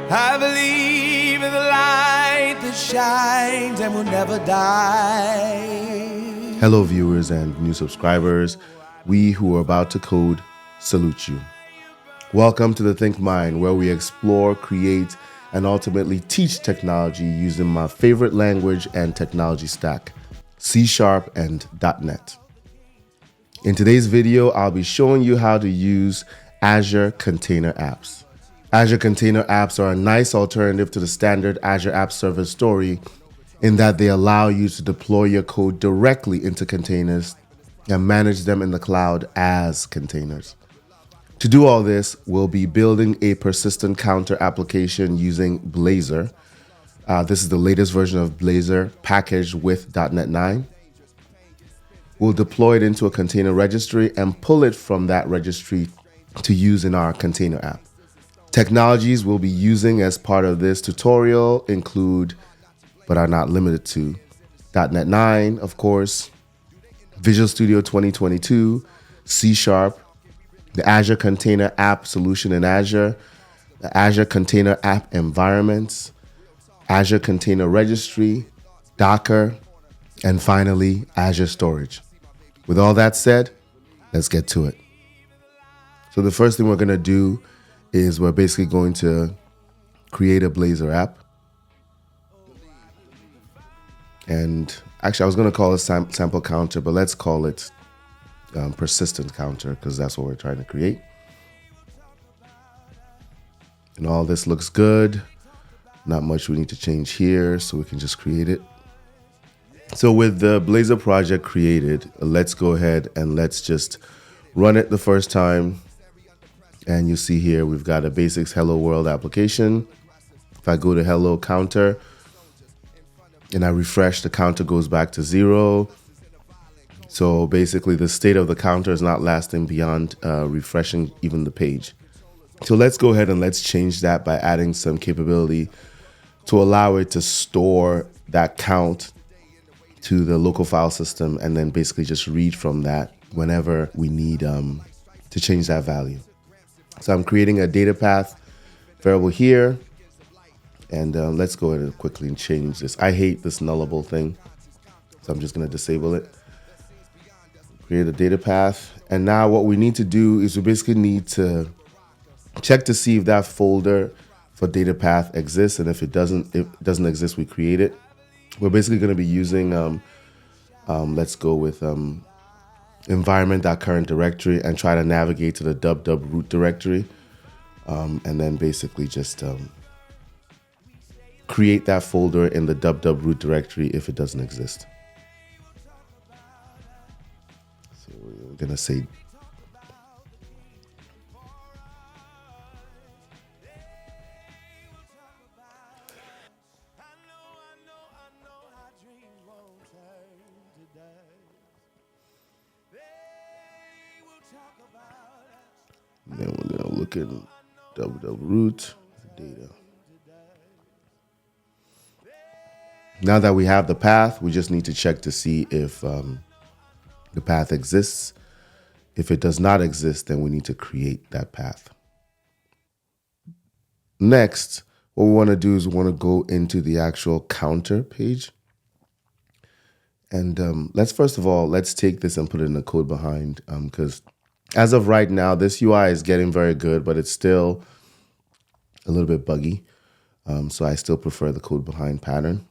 I believe in the light that shines and will never die. Hello, viewers and new subscribers. We who are about to code salute you. Welcome to the Think Mind, where we explore, create, and ultimately teach technology using my favorite language and technology stack, C# and .NET. In today's video, I'll be showing you how to use Azure Container Apps. Azure Container Apps are a nice alternative to the standard Azure App Service story in that they allow you to deploy your code directly into containers and manage them in the cloud as containers. To do all this, we'll be building a persistent counter application using Blazor. This is the latest version of Blazor packaged with .NET 9. We'll deploy it into a container registry and pull it from that registry to use in our container app. Technologies we'll be using as part of this tutorial include, but are not limited to, .NET 9, of course, Visual Studio 2022, C#, the Azure Container App Solution in Azure, the Azure Container App Environments, Azure Container Registry, Docker, and finally, Azure Storage. With all that said, let's get to it. So the first thing we're going to do is we're basically going to create a Blazor app. And actually, I was going to call it sample counter, but let's call it persistent counter because that's what we're trying to create. And all this looks good. Not much we need to change here, so we can just create it. So with the Blazor project created, let's go ahead and let's just run it the first time. And you see here, we've got a basics hello world application. If I go to hello counter and I refresh, the counter goes back to 0. So basically the state of the counter is not lasting beyond refreshing even the page. So let's go ahead and let's change that by adding some capability to allow it to store that count to the local file system and then basically just read from that whenever we need to change that value. So I'm creating a data path variable here, and let's go ahead and quickly change this. I hate this nullable thing, so I'm just going to disable it. Create a data path, and now what we need to do is we basically need to check to see if that folder for data path exists, and if it doesn't exist, we create it. We're basically going to be using, let's go with environment.current directory and try to navigate to the www root directory, and then basically just create that folder in the www root directory if it doesn't exist. So we're gonna say then we're gonna look in www root data. Now that we have the path, we just need to check to see if the path exists. If it does not exist, then we need to create that path. Next, what we want to do is we want to go into the actual counter page. And let's first of all, let's take this and put it in the code behind, because as of right now, this UI is getting very good, but it's still a little bit buggy. So I still prefer the code behind pattern.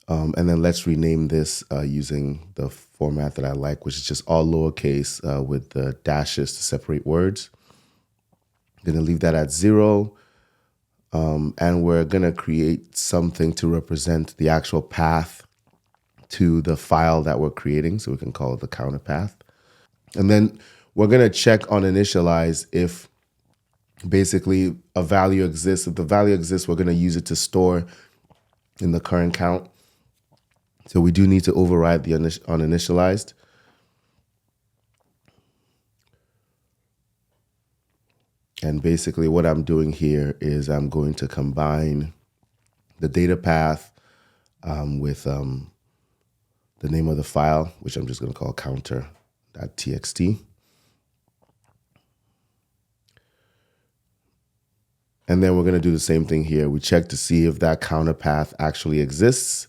And then let's rename this using the format that I like, which is just all lowercase with the dashes to separate words. I'm going to leave that at 0. And we're going to create something to represent the actual path to the file that we're creating. So we can call it the counter path. And then we're going to check on initialize if basically a value exists. If the value exists, we're going to use it to store in the current count. So we do need to override the uninitialized. And basically what I'm doing here is I'm going to combine the data path with the name of the file, which I'm just going to call counter.txt. And then we're going to do the same thing here. We check to see if that counter path actually exists.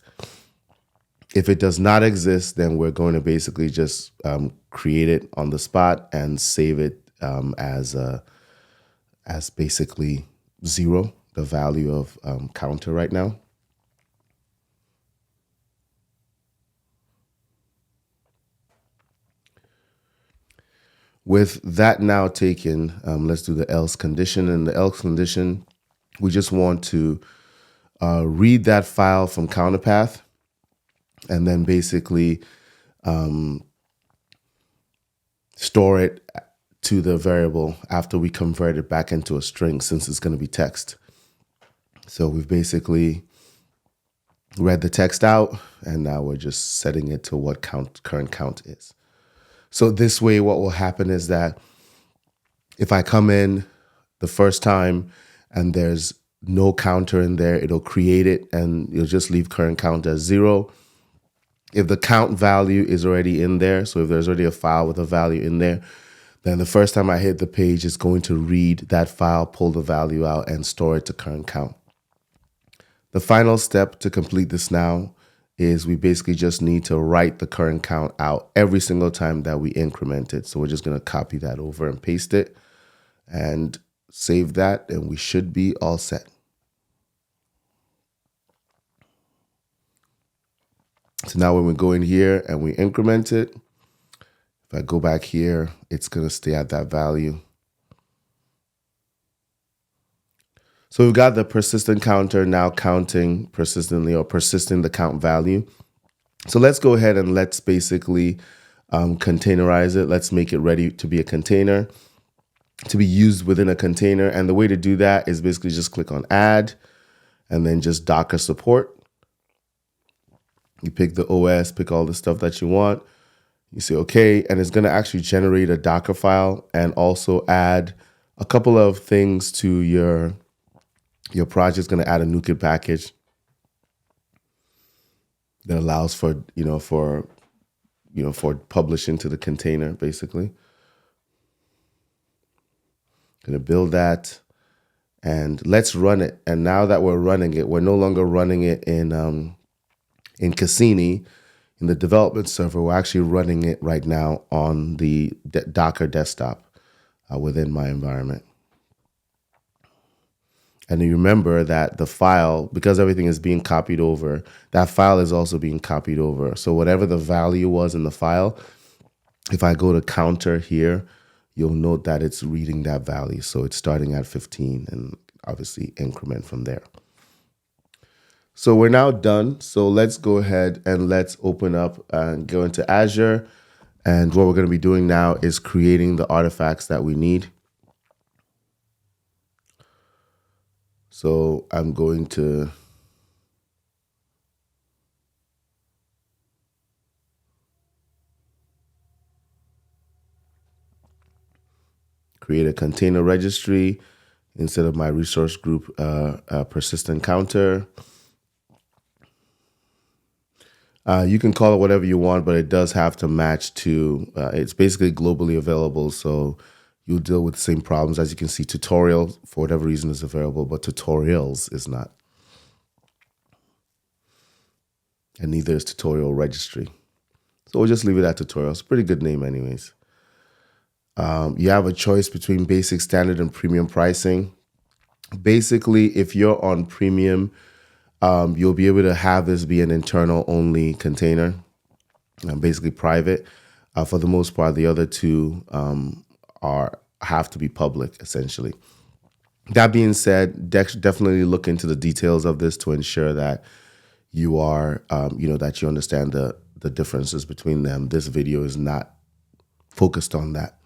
If it does not exist, then we're going to basically just create it on the spot and save it as basically 0, the value of counter right now. With that now taken, let's do the else condition. In the else condition, we just want to read that file from counterpath and then basically store it to the variable after we convert it back into a string, since it's going to be text. So we've basically read the text out, and now we're just setting it to what current count is. So this way, what will happen is that if I come in the first time and there's no counter in there, it'll create it and you'll just leave current count as 0. If the count value is already in there, so if there's already a file with a value in there, then the first time I hit the page, it's going to read that file, pull the value out, and store it to current count. The final step to complete this now is we basically just need to write the current count out every single time that we increment it. So we're just going to copy that over and paste it and save that, and we should be all set. So now when we go in here and we increment it, if I go back here, it's going to stay at that value. So we've got the persistent counter now counting persistently, or persisting the count value. So let's go ahead and let's basically containerize it. Let's make it ready to be a container, to be used within a container. And the way to do that is basically just click on add and then just Docker support. You pick the OS, pick all the stuff that you want. You say okay, and it's going to actually generate a Docker file and also add a couple of things to your project. Is going to add a NuGet package that allows for publishing to the container, basically. Going to build that, and let's run it. And now that we're running it, we're no longer running it in Cassini, in the development server. We're actually running it right now on the Docker desktop within my environment. And you remember that the file, because everything is being copied over, that file is also being copied over. So whatever the value was in the file, if I go to counter here, you'll note that it's reading that value. So it's starting at 15 and obviously increment from there. So we're now done. So let's go ahead and let's open up and go into Azure. And what we're going to be doing now is creating the artifacts that we need. So I'm going to create a container registry instead of my resource group persistent counter. You can call it whatever you want, but it does have to match to, it's basically globally available. So you'll deal with the same problems. As you can see, tutorial, for whatever reason, is available, but tutorials is not. And neither is tutorial registry. So we'll just leave it at tutorial. It's a pretty good name anyways. You have a choice between basic, standard, and premium pricing. Basically, if you're on premium, you'll be able to have this be an internal only container, basically private. For the most part, the other two have to be public, essentially. That being said, definitely look into the details of this to ensure that you are, that you understand the differences between them. This video is not focused on that.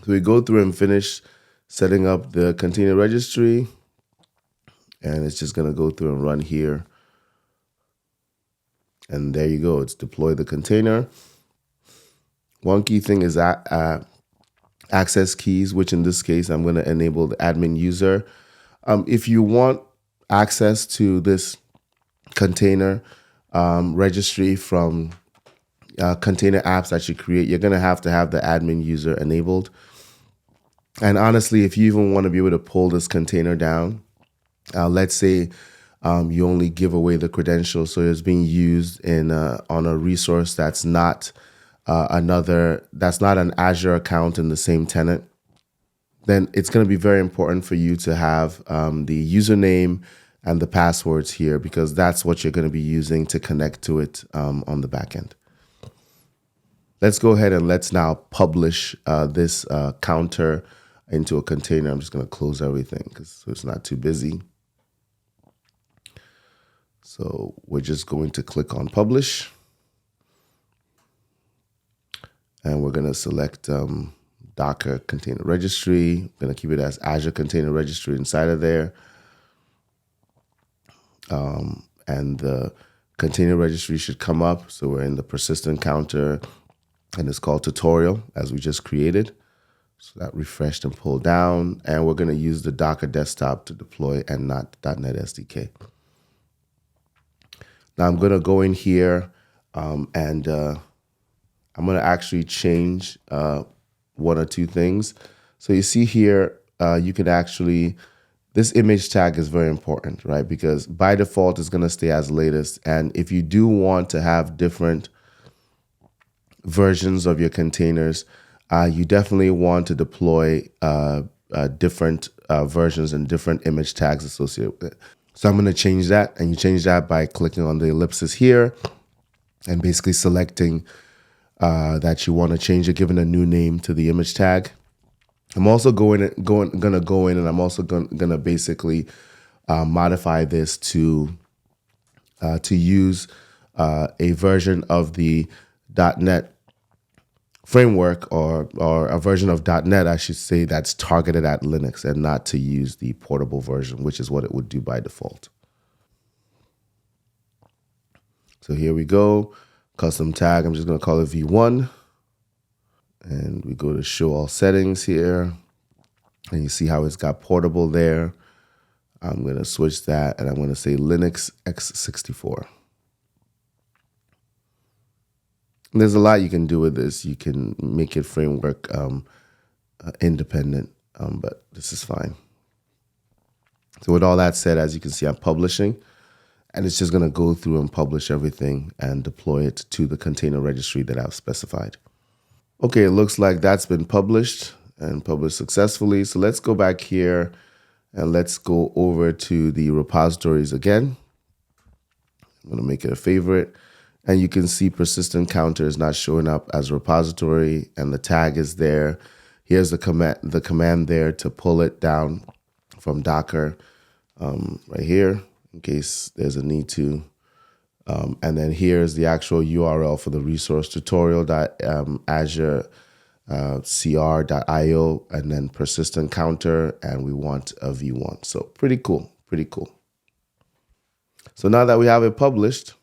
So we go through and finish setting up the container registry, and it's just going to go through and run here. And there you go. It's deploy the container. One key thing is access keys, which in this case, I'm going to enable the admin user. If you want access to this container registry from container apps that you create, you're going to have the admin user enabled. And honestly, if you even want to be able to pull this container down, let's say you only give away the credentials, so it's being used in on a resource that's not that's not an Azure account in the same tenant, then it's going to be very important for you to have the username and the passwords here, because that's what you're going to be using to connect to it on the back end. Let's go ahead and let's now publish this counter into a container. I'm just going to close everything so it's not too busy. So we're just going to click on publish, and we're going to select Docker Container Registry. I'm going to keep it as Azure Container Registry inside of there. And the container registry should come up. So we're in the persistent counter, and it's called tutorial, as we just created. So that refreshed and pulled down, and we're going to use the Docker desktop to deploy and not .NET SDK. Now I'm going to go in here and I'm going to actually change one or two things. So you see here, you can actually, this image tag is very important, right? Because by default, it's going to stay as latest. And if you do want to have different versions of your containers, you definitely want to deploy different versions and different image tags associated with it. So I'm going to change that, and you change that by clicking on the ellipsis here and basically selecting that you want to change it, giving a new name to the image tag. I'm also gonna go in, and I'm also gonna basically modify this to use a version of the .NET framework, or a version of .NET, I should say, that's targeted at Linux, and not to use the portable version, which is what it would do by default. So here we go, custom tag. I'm just gonna call it V1. And we go to show all settings here, and you see how it's got portable there. I'm going to switch that, and I'm going to say Linux x64. And there's a lot you can do with this. You can make it framework independent, but this is fine. So with all that said, as you can see, I'm publishing, and it's just going to go through and publish everything and deploy it to the container registry that I've specified. Okay, it looks like that's been published and published successfully. So let's go back here and let's go over to the repositories again. I'm going to make it a favorite. And you can see persistent counter is not showing up as a repository, and the tag is there. Here's the command there to pull it down from Docker right here, in case there's a need to. And then here's the actual URL for the resource, tutorial.azure.cr.io, and then persistent counter, and we want a V1. So pretty cool, pretty cool. So now that we have it published,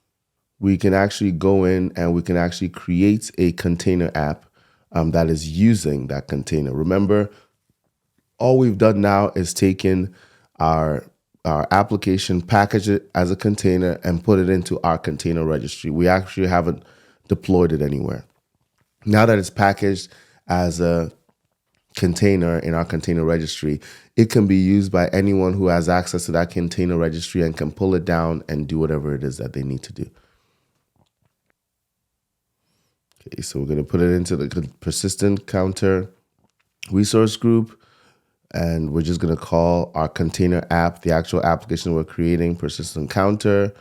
we can actually go in and we can actually create a container app that is using that container. Remember, all we've done now is taken our application, package it as a container, and put it into our container registry. We actually haven't deployed it anywhere. Now that it's packaged as a container in our container registry, it can be used by anyone who has access to that container registry and can pull it down and do whatever it is that they need to do. Okay, so we're going to put it into the persistent counter resource group. And we're just going to call our container app, the actual application we're creating, persistent counter.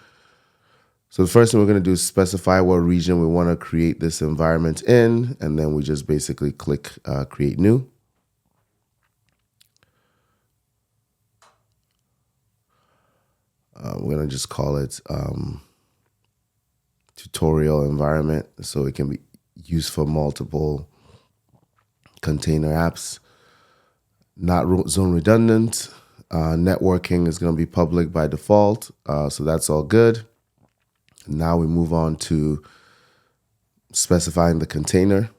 So the first thing we're going to do is specify what region we want to create this environment in. And then we just basically click create new. We're going to just call it tutorial environment, so it can be used for multiple container apps. Not zone redundant. Networking is going to be public by default. So that's all good. Now we move on to specifying the container.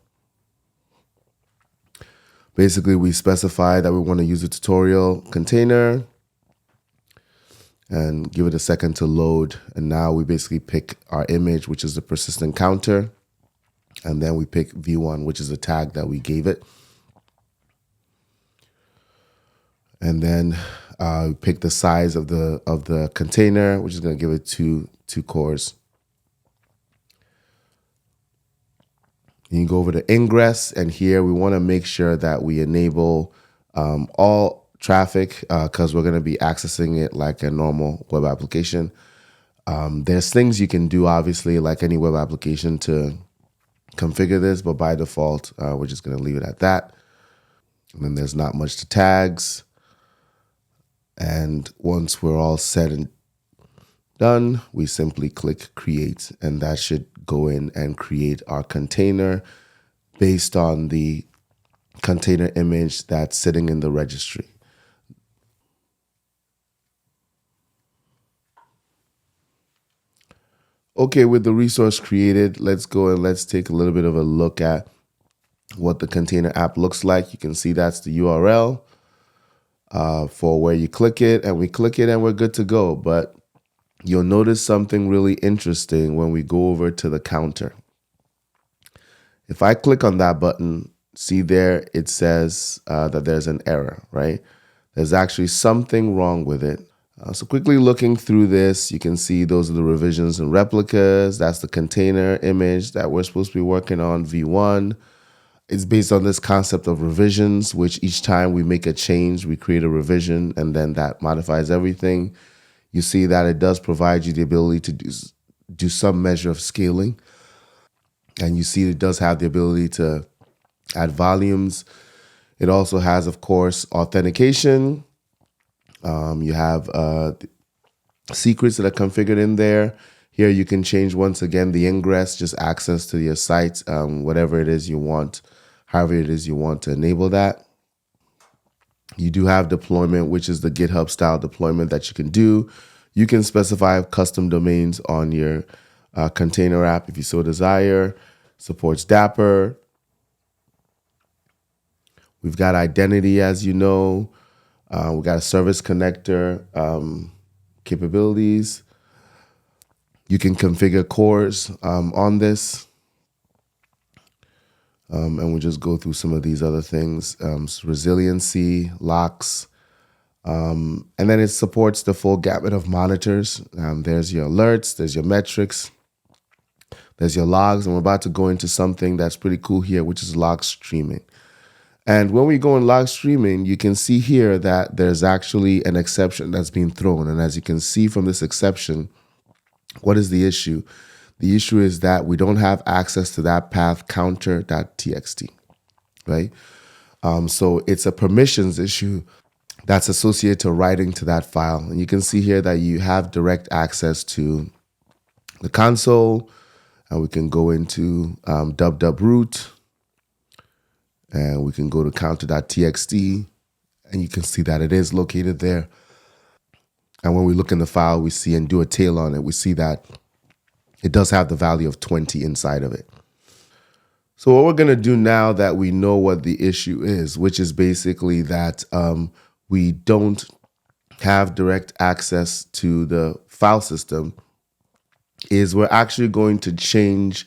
Basically, we specify that we want to use a tutorial container and give it a second to load. And now we basically pick our image, which is the persistent counter. And then we pick V1, which is the tag that we gave it. And then pick the size of the container, which is going to give it two cores. You can go over to ingress, and here we want to make sure that we enable all traffic because we're going to be accessing it like a normal web application. There's things you can do, obviously, like any web application to configure this, but by default, we're just going to leave it at that. And then there's not much to tags. And once we're all set and done, we simply click create, and that should go in and create our container based on the container image that's sitting in the registry. Okay, with the resource created, let's go and let's take a little bit of a look at what the container app looks like. You can see that's the URL for where you click it, and we click it and we're good to go. But you'll notice something really interesting when we go over to the counter. If I click on that button, see there, it says that there's an error, right? There's actually something wrong with it. So quickly looking through this, you can see those are the revisions and replicas. That's the container image that we're supposed to be working on, V1. It's based on this concept of revisions, which each time we make a change, we create a revision, and then that modifies everything. You see that it does provide you the ability to do some measure of scaling. And you see it does have the ability to add volumes. It also has, of course, authentication. You have secrets that are configured in there. Here you can change, once again, the ingress, just access to your site, whatever it is you want, however it is you want to enable that. You do have deployment, which is the GitHub style deployment that you can do. You can specify custom domains on your container app if you so desire. Supports Dapper. We've got identity, as you know. We've got a service connector capabilities. You can configure cores on this. And we'll just go through some of these other things. Resiliency, locks. And then it supports the full gamut of monitors. There's your alerts, there's your metrics, there's your logs, and we're about to go into something that's pretty cool here, which is log streaming. And when we go in log streaming, you can see here that there's actually an exception that's being thrown. And as you can see from this exception, what is the issue? The issue is that we don't have access to that path counter.txt, right? So it's a permissions issue that's associated to writing to that file. And you can see here that you have direct access to the console, and we can go into root, and we can go to counter.txt, and you can see that it is located there. And when we look in the file, we see and do a tail on it, we see that it does have the value of 20 inside of it. So what we're going to do now that we know what the issue is, which is basically that we don't have direct access to the file system, is we're actually going to change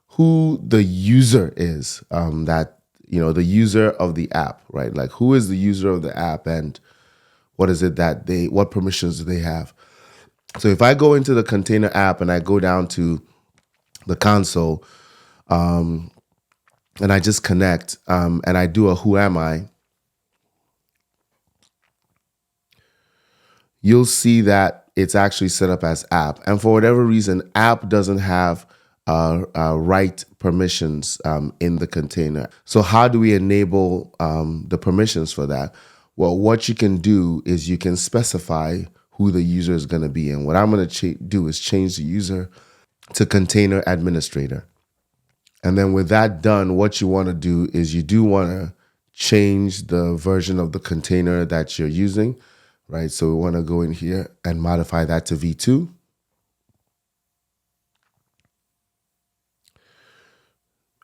who the user is, the user of the app, right? Like, who is the user of the app, and what is it that what permissions do they have? So if I go into the container app and I go down to the console, and I just connect, and I do a who am I, you'll see that it's actually set up as app. And for whatever reason, app doesn't have write permissions in the container. So how do we enable the permissions for that? Well, what you can do is you can specify who the user is going to be. And what I'm going to do is change the user to container administrator. And then with that done, what you want to do is you do want to change the version of the container that you're using, right? So we want to go in here and modify that to V2.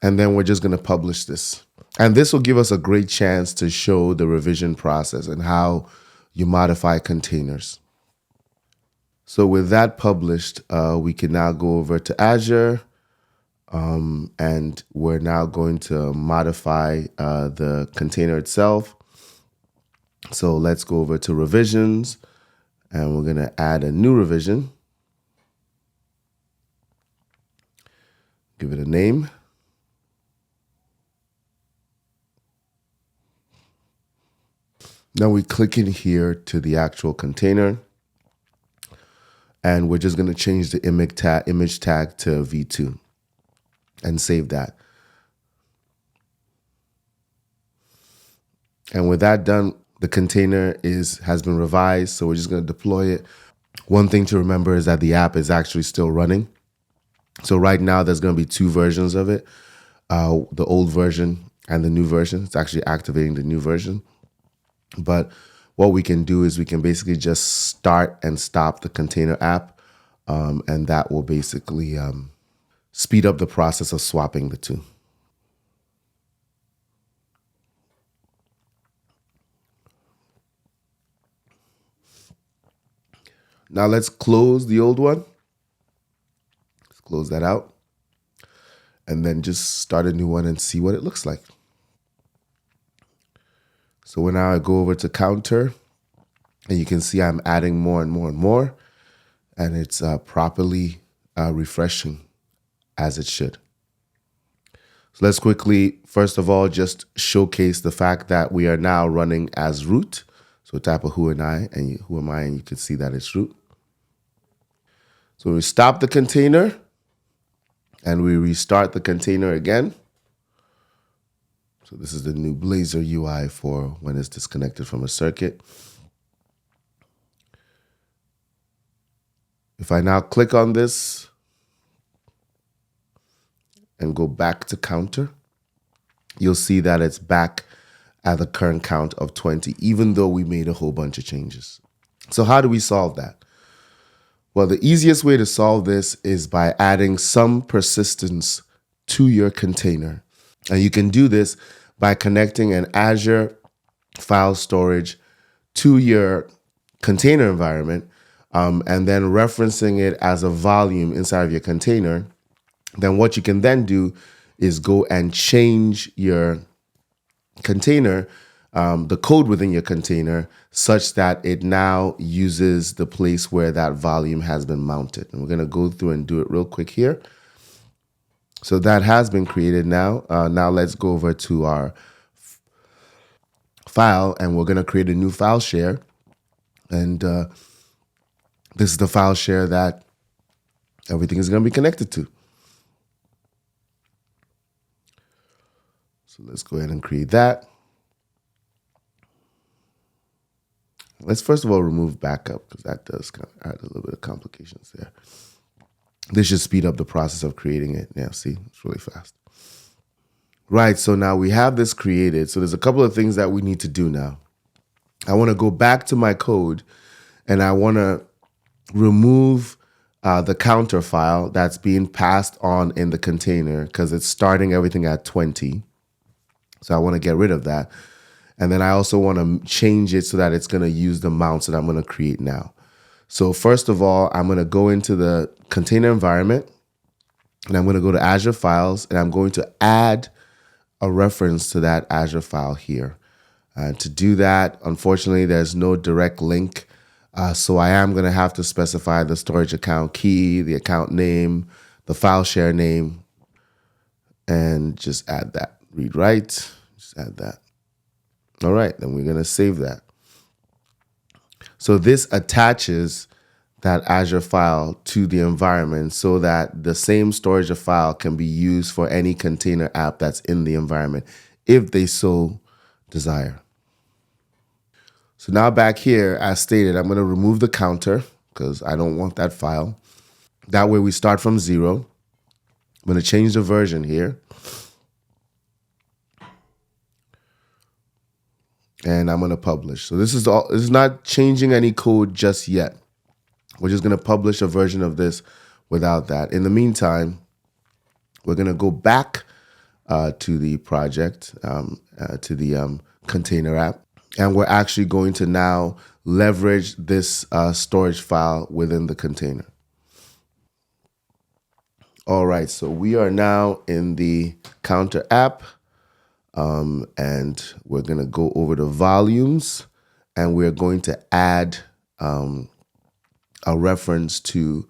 And then we're just going to publish this. And this will give us a great chance to show the revision process and how you modify containers. So with that published, we can now go over to Azure, and we're now going to modify the container itself. So let's go over to revisions, and we're going to add a new revision. Give it a name. Now we click in here to the actual container, and we're just going to change the image tag to v2 and save that. And with that done, the container has been revised, so we're just going to deploy it. One thing to remember is that the app is actually still running. So right now there's going to be two versions of it, the old version and the new version. It's actually activating the new version. But what we can do is we can basically just start and stop the container app, and that will basically speed up the process of swapping the two. Now let's close the old one. Let's close that out, and then just start a new one and see what it looks like. So when now I go over to counter, and you can see I'm adding more and more and more, and it's properly refreshing as it should. So let's quickly, first of all, just showcase the fact that we are now running as root. So type of who am I, and you can see that it's root. So we stop the container, and we restart the container again. So this is the new Blazor UI for when it's disconnected from a circuit. If I now click on this and go back to counter, you'll see that it's back at the current count of 20, even though we made a whole bunch of changes. So how do we solve that? Well, the easiest way to solve this is by adding some persistence to your container. And you can do this by connecting an Azure file storage to your container environment, and then referencing it as a volume inside of your container. Then what you can then do is go and change your container, the code within your container, such that it now uses the place where that volume has been mounted. And we're going to go through and do it real quick here. So that has been created now. Now let's go over to our file, and we're going to create a new file share. And this is the file share that everything is going to be connected to. So let's go ahead and create that. Let's first of all remove backup, because that does kind of add a little bit of complications there. This should speed up the process of creating it. Now, see, it's really fast. Right, so now we have this created. So there's a couple of things that we need to do now. I want to go back to my code, and I want to remove the counter file that's being passed on in the container, because it's starting everything at 20. So I want to get rid of that. And then I also want to change it so that it's going to use the mounts that I'm going to create now. So first of all, I'm going to go into the container environment, and I'm going to go to Azure Files, and I'm going to add a reference to that Azure file here. To do that, unfortunately, there's no direct link. So I am going to have to specify the storage account key, the account name, the file share name, and just add that. Read write, just add that. All right, then we're going to save that. So this attaches that Azure file to the environment so that the same storage of file can be used for any container app that's in the environment, if they so desire. So now back here, as stated, I'm going to remove the counter because I don't want that file. That way we start from 0. I'm going to change the version here. And I'm going to publish. So this is not changing any code just yet. We're just going to publish a version of this without that. In the meantime, we're going to go back to the project, to the container app. And we're actually going to now leverage this storage file within the container. All right, so we are now in the counter app. And we're going to go over to volumes, and we're going to add a reference to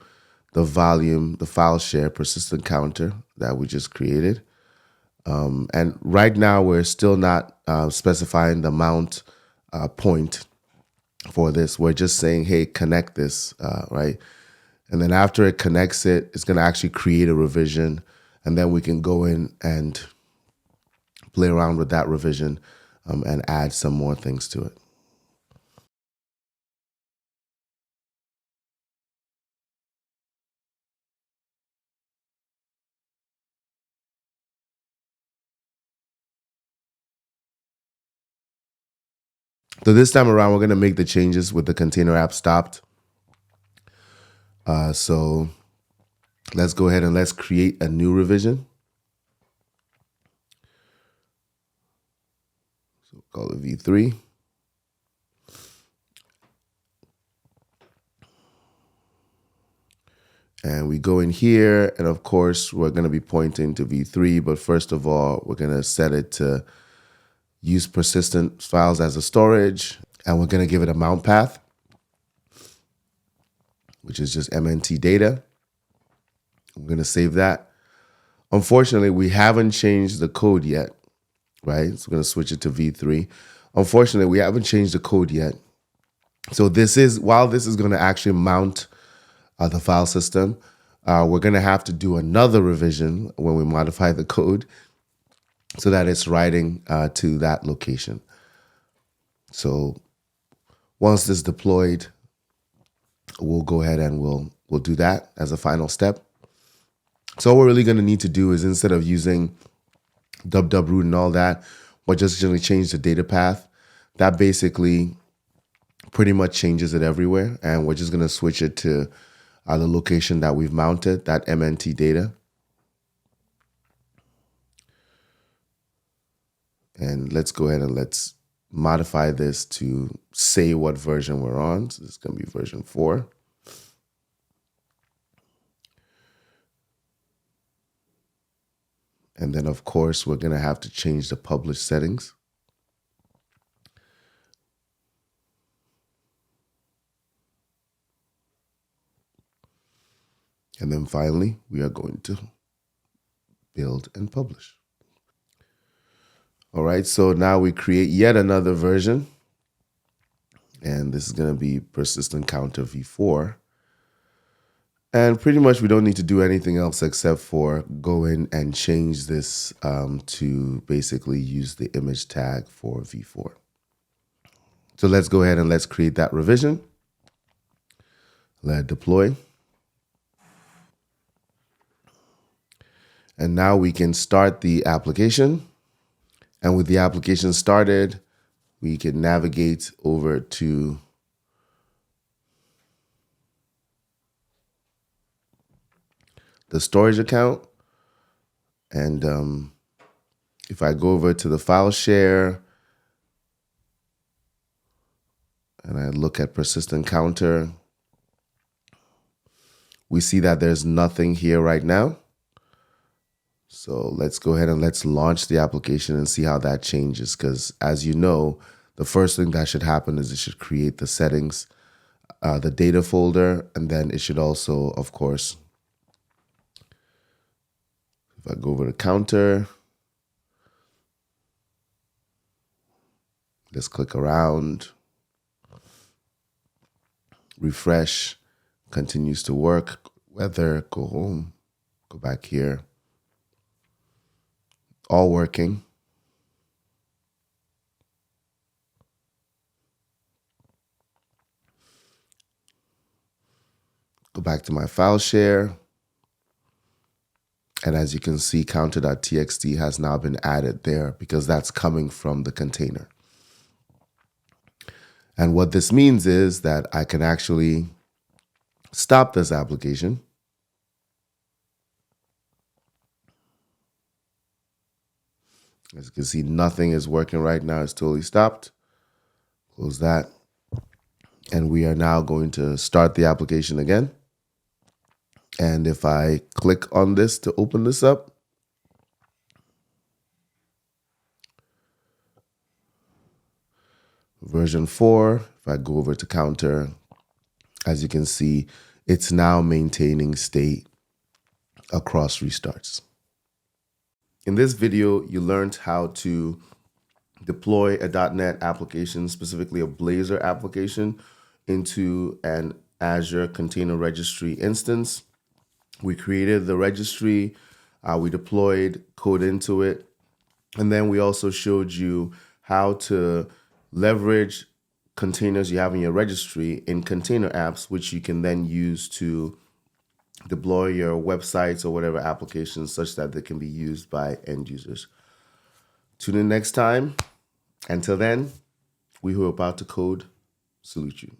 the volume, the file share persistent counter that we just created. And right now we're still not specifying the mount point for this. We're just saying, hey, connect this, right? And then after it connects it, it's going to actually create a revision. And then we can go in and play around with that revision and add some more things to it. So this time around, we're going to make the changes with the container app stopped. So let's go ahead and let's create a new revision. So call it V3. And we go in here, and of course, we're going to be pointing to V3. But first of all, we're going to set it to use persistent files as a storage. And we're going to give it a mount path, which is just MNT data. I'm going to save that. Unfortunately, we haven't changed the code yet, right? So we're going to switch it to V3. Unfortunately, we haven't changed the code yet. So while this is going to actually mount the file system, we're going to have to do another revision when we modify the code so that it's writing to that location. So once this is deployed, we'll go ahead and we'll do that as a final step. So what we're really going to need to do is, instead of using root and all that, we're just going to change the data path. That basically pretty much changes it everywhere. And we're just going to switch it to the location that we've mounted, that MNT data. And let's go ahead and let's modify this to say what version we're on. So this is going to be version 4. And then, of course, we're going to have to change the publish settings. And then finally, we are going to build and publish. All right, so now we create yet another version. And this is going to be persistent counter v4. And pretty much we don't need to do anything else except for go in and change this to basically use the image tag for v4. So let's go ahead and let's create that revision. Let deploy. And now we can start the application. And with the application started, we can navigate over to the storage account. And if I go over to the file share and I look at persistent counter, we see that there's nothing here right now. So let's go ahead and let's launch the application and see how that changes. Because as you know, the first thing that should happen is it should create the settings, the data folder, and then it should also, of course, if I go over to counter, let's click around, refresh, continues to work, weather, go home, go back here, all working. Go back to my file share. And as you can see, counter.txt has now been added there because that's coming from the container. And what this means is that I can actually stop this application. As you can see, nothing is working right now. It's totally stopped. Close that. And we are now going to start the application again. And if I click on this to open this up, version 4. If I go over to counter, as you can see, it's now maintaining state across restarts. In this video, you learned how to deploy a .NET application, specifically a Blazor application, into an Azure Container Registry instance. We created the registry, we deployed code into it, and then we also showed you how to leverage containers you have in your registry in container apps, which you can then use to deploy your websites or whatever applications such that they can be used by end users. Tune in next time. Until then, we who are about to code salute you.